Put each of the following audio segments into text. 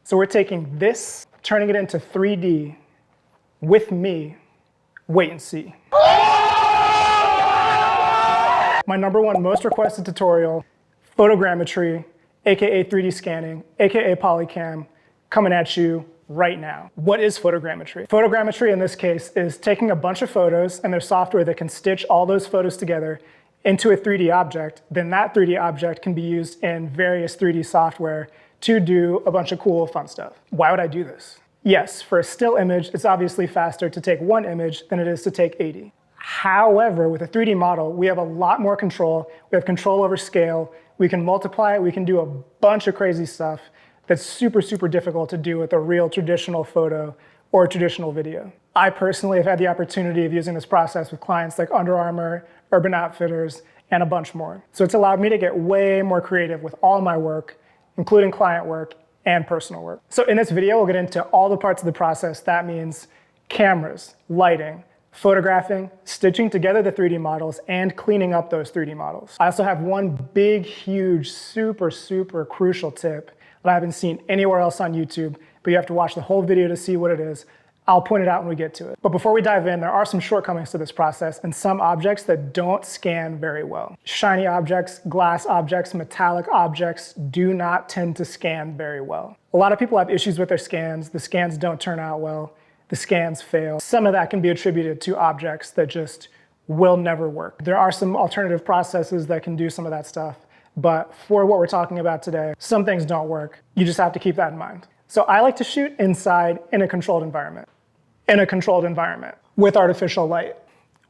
So we're taking this, turning it into 3D with me. Wait and see. My #1 most requested tutorial, photogrammetry, AKA 3D scanning, AKA Polycam, coming at you right now. What is photogrammetry? Photogrammetry in this case is taking a bunch of photos and there's software that can stitch all those photos together into a 3D object. Then that 3D object can be used in various 3D software to do a bunch of cool, fun stuff. Why would I do this? Yes, for a still image, it's obviously faster to take 1 image than it is to take 80. However, with a 3D model, we have a lot more control. We have control over scale. We can multiply it. We can do a bunch of crazy stuff that's super, super difficult to do with a real traditional photo or traditional video. I personally have had the opportunity of using this process with clients like Under Armour, Urban Outfitters, and a bunch more. So it's allowed me to get way more creative with all my work, including client work and personal work. So in this video, we'll get into all the parts of the process. That means cameras, lighting, photographing, stitching together the 3D models, and cleaning up those 3D models. I also have one big, huge, super, super crucial tip that I haven't seen anywhere else on YouTube, but you have to watch the whole video to see what it is. I'll point it out when we get to it. But before we dive in, there are some shortcomings to this process and some objects that don't scan very well. Shiny objects, glass objects, metallic objects do not tend to scan very well. A lot of people have issues with their scans. The scans don't turn out well. The scans fail. Some of that can be attributed to objects that just will never work. There are some alternative processes that can do some of that stuff, but for what we're talking about today, some things don't work. You just have to keep that in mind. So I like to shoot inside in a controlled environment. In a controlled environment with artificial light.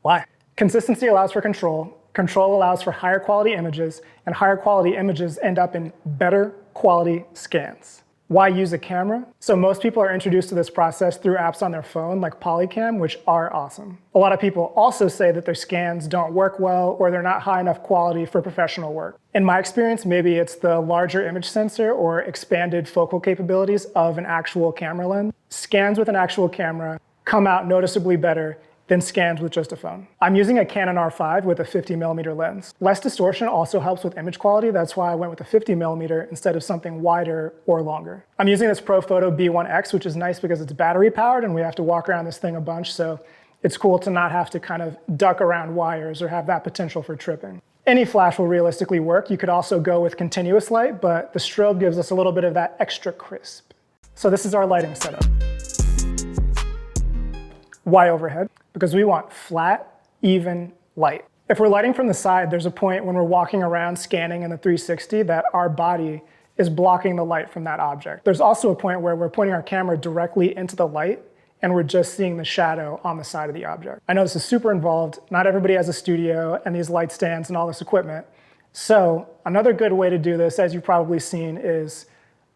Why? Consistency allows for control. Control allows for higher quality images, and higher quality images end up in better quality scans. Why use a camera? So most people are introduced to this process through apps on their phone like Polycam, which are awesome. A lot of people also say that their scans don't work well or they're not high enough quality for professional work. In my experience, maybe it's the larger image sensor or expanded focal capabilities of an actual camera lens. Scans with an actual camera come out noticeably better than scans with just a phone. I'm using a Canon R5 with a 50mm lens. Less distortion also helps with image quality. That's why I went with a 50mm instead of something wider or longer. I'm using this ProPhoto B1X, which is nice because it's battery powered and we have to walk around this thing a bunch, so it's cool to not have to kind of duck around wires or have that potential for tripping. Any flash will realistically work. You could also go with continuous light, but the strobe gives us a little bit of that extra crisp. So this is our lighting setup. Why overhead? Because we want flat, even light. If we're lighting from the side, there's a point when we're walking around scanning in the 360 that our body is blocking the light from that object. There's also a point where we're pointing our camera directly into the light and we're just seeing the shadow on the side of the object. I know this is super involved. Not everybody has a studio and these light stands and all this equipment. So another good way to do this, as you've probably seen, is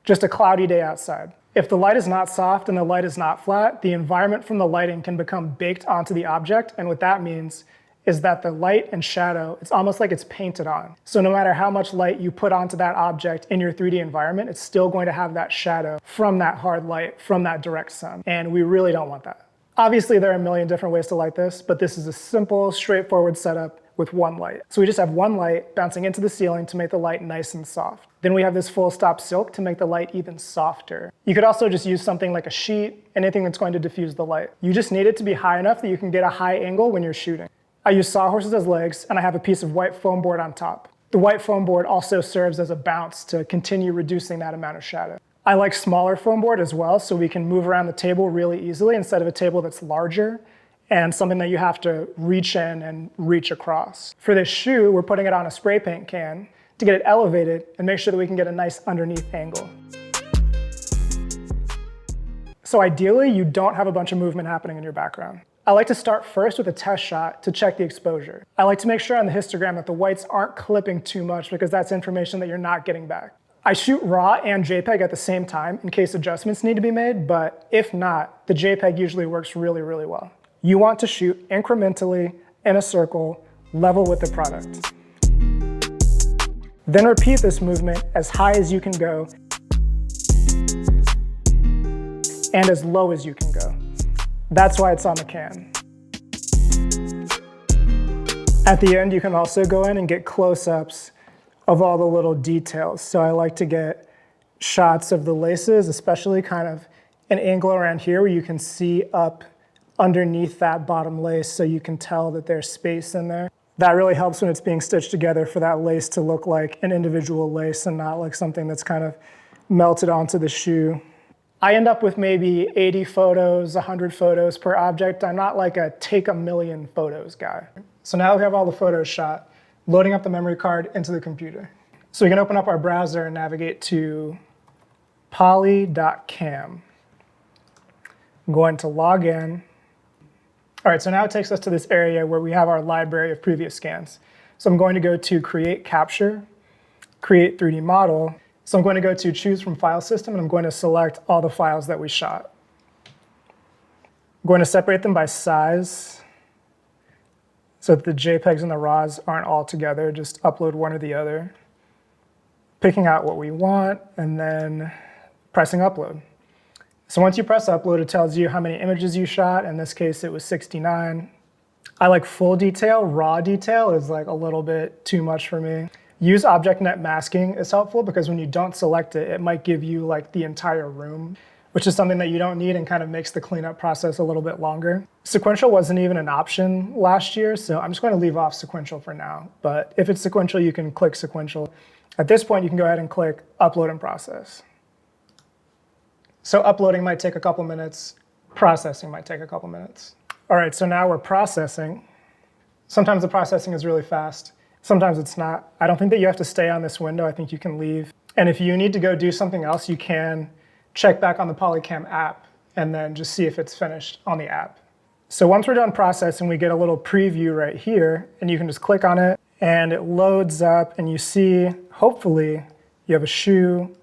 just a cloudy day outside. If the light is not soft and the light is not flat, the environment from the lighting can become baked onto the object. And what that means is that the light and shadow, it's almost like it's painted on. So no matter how much light you put onto that object in your 3D environment, it's still going to have that shadow from that hard light, from that direct sun. And we really don't want that. Obviously, there are a million different ways to light this, but this is a simple, straightforward setup with one light. So we just have one light bouncing into the ceiling to make the light nice and soft. Then we have this full stop silk to make the light even softer. You could also just use something like a sheet, anything that's going to diffuse the light. You just need it to be high enough that you can get a high angle when you're shooting. I use sawhorses as legs, and I have a piece of white foam board on top. The white foam board also serves as a bounce to continue reducing that amount of shadow. I like smaller foam board as well, so we can move around the table really easily instead of a table that's larger and something that you have to reach in and reach across. For this shoe, we're putting it on a spray paint can to get it elevated and make sure that we can get a nice underneath angle. So ideally, you don't have a bunch of movement happening in your background. I like to start first with a test shot to check the exposure. I like to make sure on the histogram that the whites aren't clipping too much because that's information that you're not getting back. I shoot RAW and JPEG at the same time in case adjustments need to be made, but if not, the JPEG usually works really, really well. You want to shoot incrementally in a circle, level with the product. Then repeat this movement as high as you can go and as low as you can go. That's why it's on the can. At the end, you can also go in and get close-ups of all the little details. So I like to get shots of the laces, especially kind of an angle around here where you can see up underneath that bottom lace so you can tell that there's space in there. That really helps when it's being stitched together for that lace to look like an individual lace and not like something that's kind of melted onto the shoe. I end up with maybe 80 photos, 100 photos per object. I'm not like a take a million photos guy. So now we have all the photos shot, loading up the memory card into the computer. So we can open up our browser and navigate to poly.cam. I'm going to log in. All right, so now it takes us to this area where we have our library of previous scans. So I'm going to go to Create Capture, Create 3D Model. So I'm going to go to Choose from File System, and I'm going to select all the files that we shot. I'm going to separate them by size so that the JPEGs and the RAWs aren't all together, just upload one or the other. Picking out what we want, and then pressing Upload. So once you press upload, it tells you how many images you shot. In this case, it was 69. I like full detail. Raw detail is like a little bit too much for me. Use ObjectNet masking is helpful because when you don't select it, it might give you like the entire room, which is something that you don't need and kind of makes the cleanup process a little bit longer. Sequential wasn't even an option last year, so I'm just going to leave off sequential for now. But if it's sequential, you can click sequential. At this point, you can go ahead and click Upload and Process. So uploading might take a couple minutes, processing might take a couple minutes. All right, so now we're processing. Sometimes the processing is really fast, sometimes it's not. I don't think that you have to stay on this window, I think you can leave. And if you need to go do something else, you can check back on the Polycam app and then just see if it's finished on the app. So once we're done processing, we get a little preview right here, and you can just click on it, and it loads up, and you see, hopefully, you have a shoe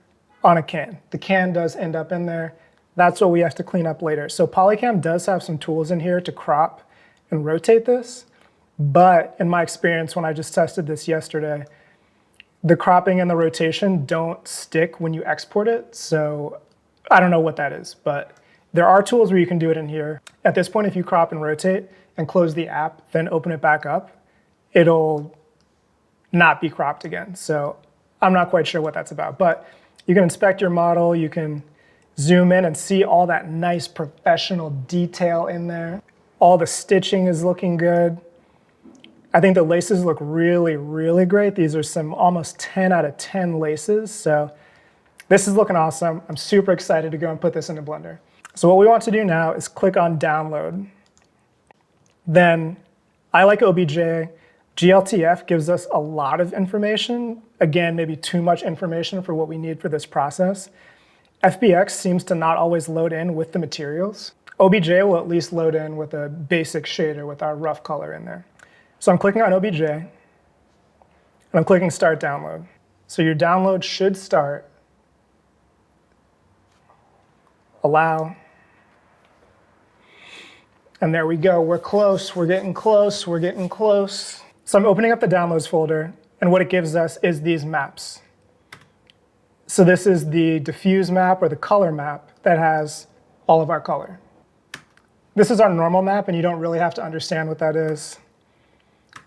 on a can. The can does end up in there. That's what we have to clean up later. So Polycam does have some tools in here to crop and rotate this, but in my experience, when I just tested this yesterday, the cropping and the rotation don't stick when you export it, so I don't know what that is, but there are tools where you can do it in here. At this point, if you crop and rotate and close the app, then open it back up, it'll not be cropped again. So I'm not quite sure what that's about, but you can inspect your model, you can zoom in and see all that nice professional detail in there. All the stitching is looking good. I think the laces look really, really great. These are some almost 10 out of 10 laces. So this is looking awesome. I'm super excited to go and put this into Blender. So what we want to do now is click on Download. Then I like OBJ. GLTF gives us a lot of information. Again, maybe too much information for what we need for this process. FBX seems to not always load in with the materials. OBJ will at least load in with a basic shader with our rough color in there. So I'm clicking on OBJ, and I'm clicking Start Download. So your download should start. Allow. And there we go. We're close. We're getting close. We're getting close. So I'm opening up the Downloads folder, and what it gives us is these maps. So this is the diffuse map or the color map that has all of our color. This is our normal map, and you don't really have to understand what that is.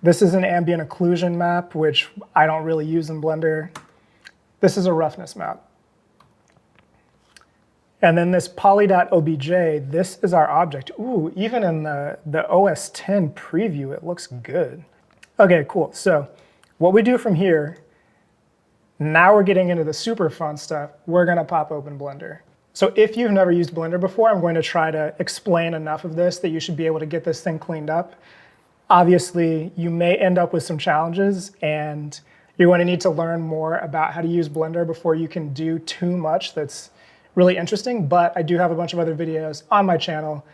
This is an ambient occlusion map, which I don't really use in Blender. This is a roughness map. And then this poly.obj, this is our object. Ooh, even in the OS 10 preview, it looks good. Okay, cool. So what we do from here, now we're getting into the super fun stuff. We're going to pop open Blender. So if you've never used Blender before, I'm going to try to explain enough of this that you should be able to get this thing cleaned up. Obviously, you may end up with some challenges, and you're going to need to learn more about how to use Blender before you can do too much that's really interesting. But I do have a bunch of other videos on my channel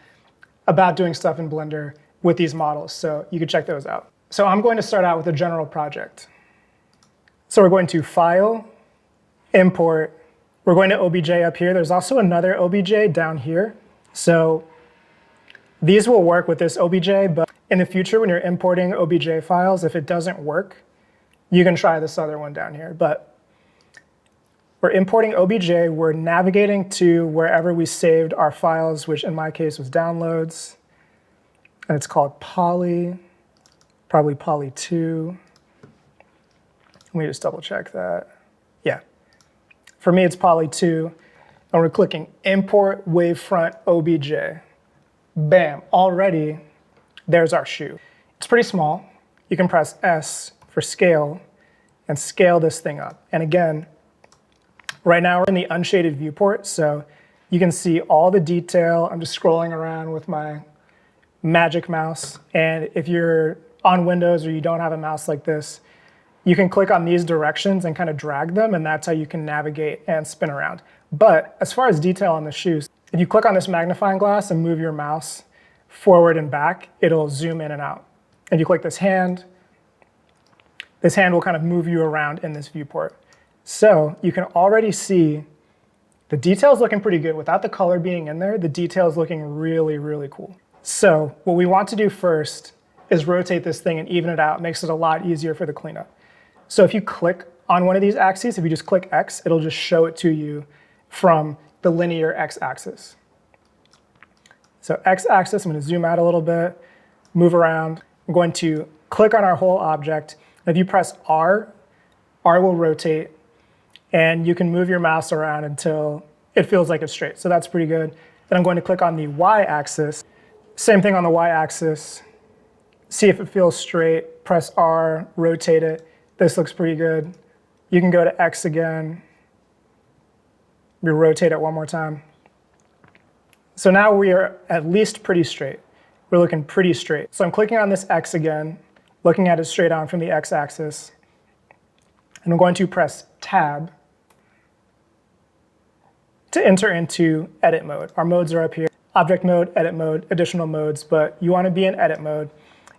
about doing stuff in Blender with these models, so you can check those out. So I'm going to start out with a general project. So we're going to File, Import. We're going to OBJ up here. There's also another OBJ down here. So these will work with this OBJ, but in the future, when you're importing OBJ files, if it doesn't work, you can try this other one down here. But we're importing OBJ. We're navigating to wherever we saved our files, which in my case was downloads. And it's called Poly. Probably Poly 2. Let me just double check that. Yeah. For me, it's Poly 2, and we're clicking Import Wavefront OBJ. Bam, already there's our shoe. It's pretty small. You can press S for scale and scale this thing up. And again, right now we're in the unshaded viewport, so you can see all the detail. I'm just scrolling around with my magic mouse. And if you're on Windows or you don't have a mouse like this, you can click on these directions and kind of drag them, and that's how you can navigate and spin around. But as far as detail on the shoes, if you click on this magnifying glass and move your mouse forward and back, it'll zoom in and out. If you click this hand will kind of move you around in this viewport. So you can already see the detail's looking pretty good. Without the color being in there, the detail's looking really, really cool. So what we want to do first is rotate this thing and even it out. It makes it a lot easier for the cleanup. So if you click on one of these axes, if you just click X, it'll just show it to you from the linear X-axis. So X-axis, I'm going to zoom out a little bit, move around. I'm going to click on our whole object. If you press R, R will rotate, and you can move your mouse around until it feels like it's straight. So that's pretty good. Then I'm going to click on the Y-axis. Same thing on the Y-axis. See if it feels straight. Press R, rotate it. This looks pretty good. You can go to X again. We rotate it one more time. So now we are at least pretty straight. We're looking pretty straight. So I'm clicking on this X again, looking at it straight on from the X-axis. And I'm going to press Tab to enter into edit mode. Our modes are up here: object mode, edit mode, additional modes, but you want to be in edit mode.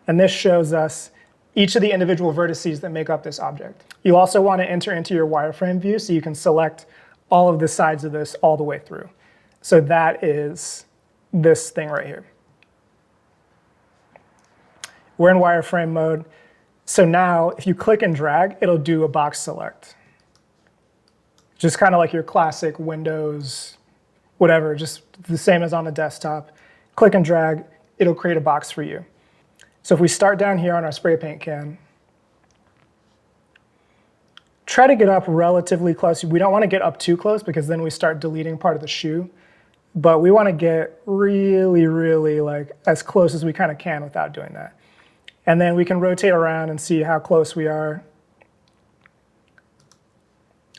And this shows us each of the individual vertices that make up this object. You also want to enter into your wireframe view so you can select all of the sides of this all the way through. So that is this thing right here. We're in wireframe mode. So now if you click and drag, it'll do a box select. Just kind of like your classic Windows, whatever, just the same as on the desktop. Click and drag, it'll create a box for you. So if we start down here on our spray paint can, try to get up relatively close. We don't want to get up too close because then we start deleting part of the shoe. But we want to get really, really like as close as we kind of can without doing that. And then we can rotate around and see how close we are.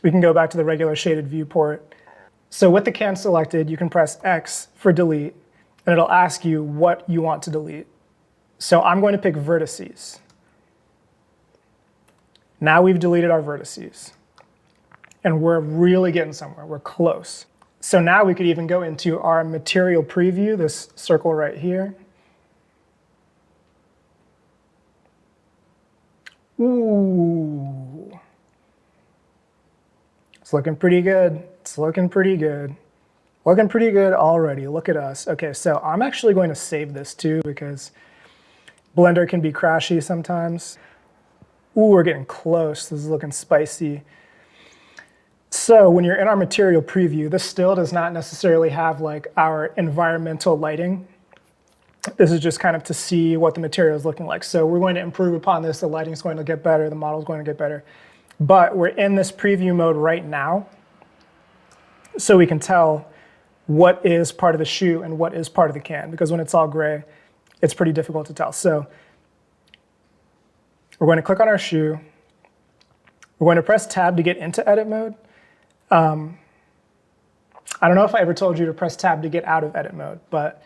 We can go back to the regular shaded viewport. So with the can selected, you can press X for delete, and it'll ask you what you want to delete. So I'm going to pick vertices. Now we've deleted our vertices. And we're really getting somewhere. We're close. So now we could even go into our material preview, this circle right here. Ooh. It's looking pretty good. It's looking pretty good. Looking pretty good already. Look at us. Okay, so I'm actually going to save this too because Blender can be crashy sometimes. Ooh, we're getting close. This is looking spicy. So when you're in our material preview, this still does not necessarily have like our environmental lighting. This is just kind of to see what the material is looking like. So we're going to improve upon this. The lighting's going to get better. The model's going to get better. But we're in this preview mode right now, so we can tell what is part of the shoe and what is part of the can, because when it's all gray, it's pretty difficult to tell. So we're going to click on our shoe. We're going to press Tab to get into edit mode. I don't know if I ever told you to press Tab to get out of edit mode, but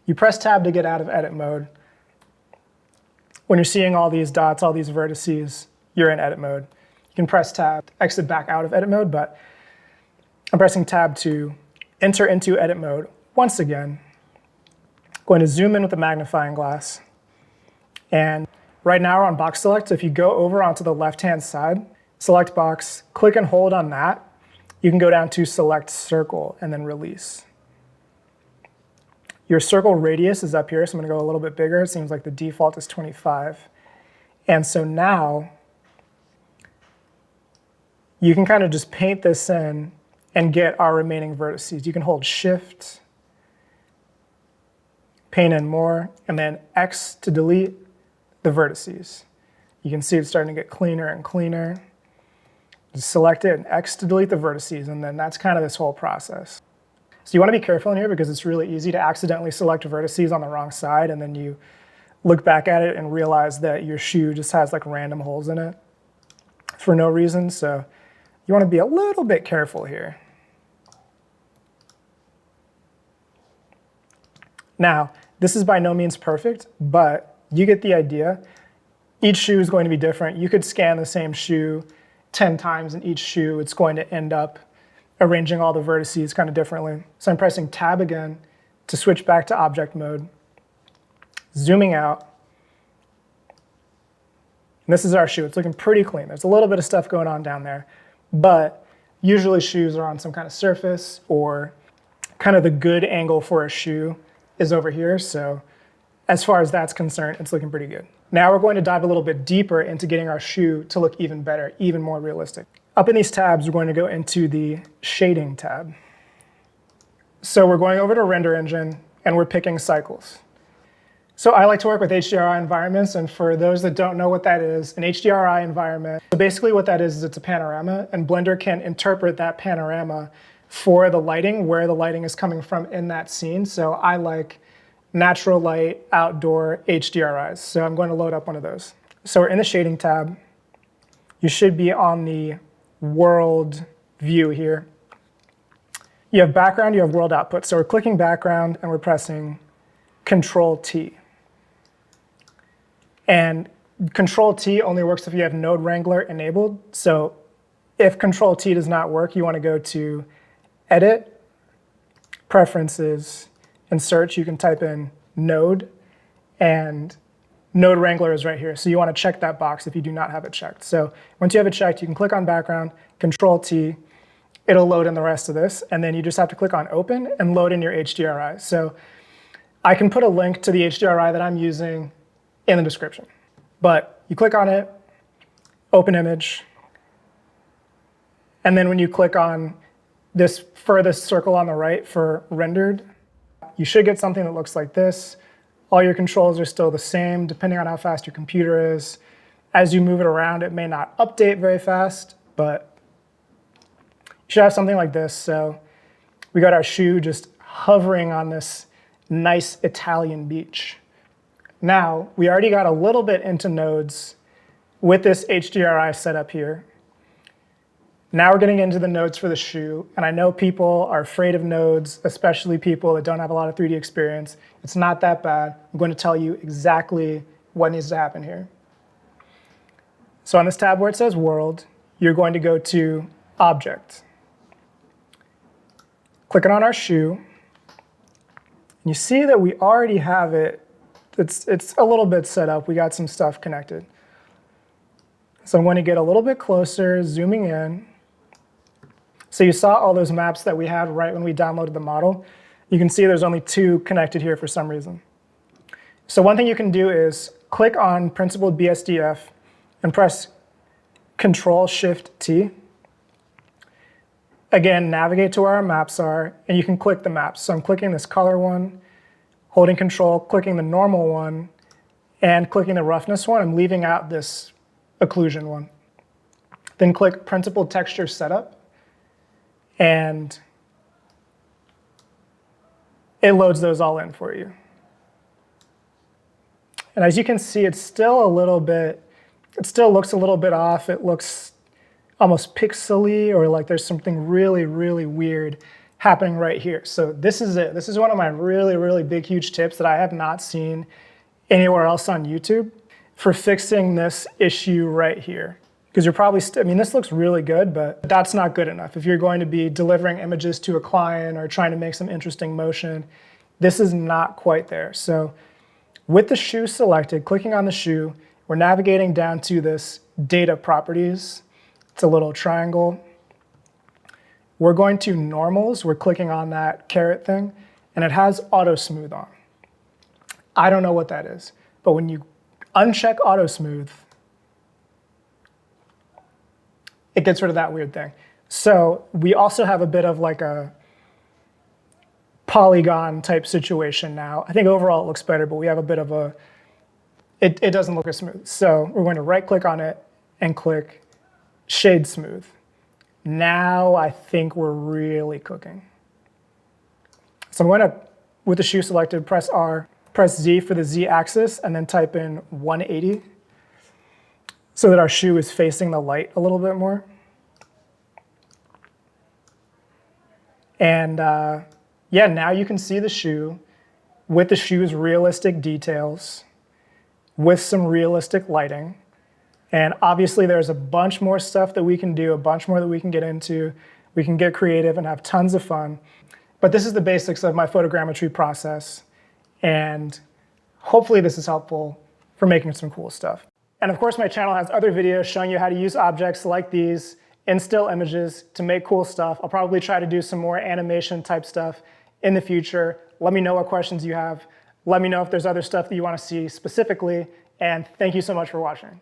you press Tab to get out of edit mode. When you're seeing all these dots, all these vertices, you're in edit mode. You can press Tab to exit back out of edit mode, but I'm pressing Tab to enter into edit mode once again. Going to zoom in with the magnifying glass. And right now we're on box select. So if you go over onto the left-hand side, select box, click and hold on that. You can go down to select circle and then release. Your circle radius is up here, so I'm going to go a little bit bigger. It seems like the default is 25. And so now you can kind of just paint this in and get our remaining vertices. You can hold Shift, paint in more, and then X to delete the vertices. You can see it's starting to get cleaner and cleaner. Just select it and X to delete the vertices, and then that's kind of this whole process. So you want to be careful in here because it's really easy to accidentally select vertices on the wrong side, and then you look back at it and realize that your shoe just has like random holes in it for no reason. So you want to be a little bit careful here. Now, this is by no means perfect, but you get the idea. Each shoe is going to be different. You could scan the same shoe 10 times in each shoe. It's going to end up arranging all the vertices kind of differently. So I'm pressing tab again to switch back to object mode, zooming out. And this is our shoe. It's looking pretty clean. There's a little bit of stuff going on down there, but usually shoes are on some kind of surface, or kind of the good angle for a shoe is over here. So as far as that's concerned, it's looking pretty good. Now we're going to dive a little bit deeper into getting our shoe to look even better, even more realistic. Up in these tabs, we're going to go into the shading tab. So we're going over to render engine and we're picking cycles. So I like to work with HDRI environments, and for those that don't know what that is, an HDRI environment, so basically what that is it's a panorama, and Blender can interpret that panorama for the lighting, where the lighting is coming from in that scene. So I like natural light, outdoor HDRIs. So I'm going to load up one of those. So we're in the shading tab. You should be on the world view here. You have background, you have world output. So we're clicking background and we're pressing Control T. And Control T only works if you have Node Wrangler enabled. So if Control T does not work, you want to go to Edit, Preferences, and Search. You can type in Node, and Node Wrangler is right here. So you want to check that box if you do not have it checked. So once you have it checked, you can click on background, Control T, it'll load in the rest of this, and then you just have to click on Open and load in your HDRI. So I can put a link to the HDRI that I'm using in the description. But you click on it, open image, and then when you click on this furthest circle on the right for rendered, you should get something that looks like this. All your controls are still the same, depending on how fast your computer is. As you move it around, it may not update very fast, but you should have something like this. So we got our shoe just hovering on this nice Italian beach. Now, we already got a little bit into nodes with this HDRI setup here. Now we're getting into the nodes for the shoe, and I know people are afraid of nodes, especially people that don't have a lot of 3D experience. It's not that bad. I'm going to tell you exactly what needs to happen here. So on this tab where it says World, you're going to go to Object. Clicking on our shoe, and you see that we already have it. It's a little bit set up. We got some stuff connected. So I'm going to get a little bit closer, zooming in. So you saw all those maps that we had right when we downloaded the model. You can see there's only 2 connected here for some reason. So one thing you can do is click on Principled BSDF and press Control-Shift-T. Again, navigate to where our maps are, and you can click the maps. So I'm clicking this color one, holding Control, clicking the normal one, and clicking the roughness one. I'm leaving out this occlusion one. Then click Principled Texture Setup, and it loads those all in for you. And as you can see, it's still a little bit, it still looks a little bit off. It looks almost pixely, or like there's something really, really weird happening right here. So this is it. This is one of my really, really big, huge tips that I have not seen anywhere else on YouTube for fixing this issue right here. Because you're probably, I mean, this looks really good, but that's not good enough. If you're going to be delivering images to a client or trying to make some interesting motion, this is not quite there. So with the shoe selected, clicking on the shoe, we're navigating down to this data properties. It's a little triangle. We're going to normals. We're clicking on that caret thing, and it has auto smooth on. I don't know what that is, but when you uncheck auto smooth, it gets rid of that weird thing. So we also have a bit of like a polygon type situation now. I think overall it looks better, but we have a bit of a, it doesn't look as smooth. So we're going to right click on it and click Shade Smooth. Now I think we're really cooking. So I'm going to, with the shoe selected, press R, press Z for the Z axis, and then type in 180 so that our shoe is facing the light a little bit more. And yeah, now you can see the shoe with the shoe's realistic details, with some realistic lighting. And obviously there's a bunch more stuff that we can do, a bunch more that we can get into. We can get creative and have tons of fun. But this is the basics of my photogrammetry process. And hopefully this is helpful for making some cool stuff. And of course my channel has other videos showing you how to use objects like these in still images to make cool stuff. I'll probably try to do some more animation type stuff in the future. Let me know what questions you have. Let me know if there's other stuff that you want to see specifically. And thank you so much for watching.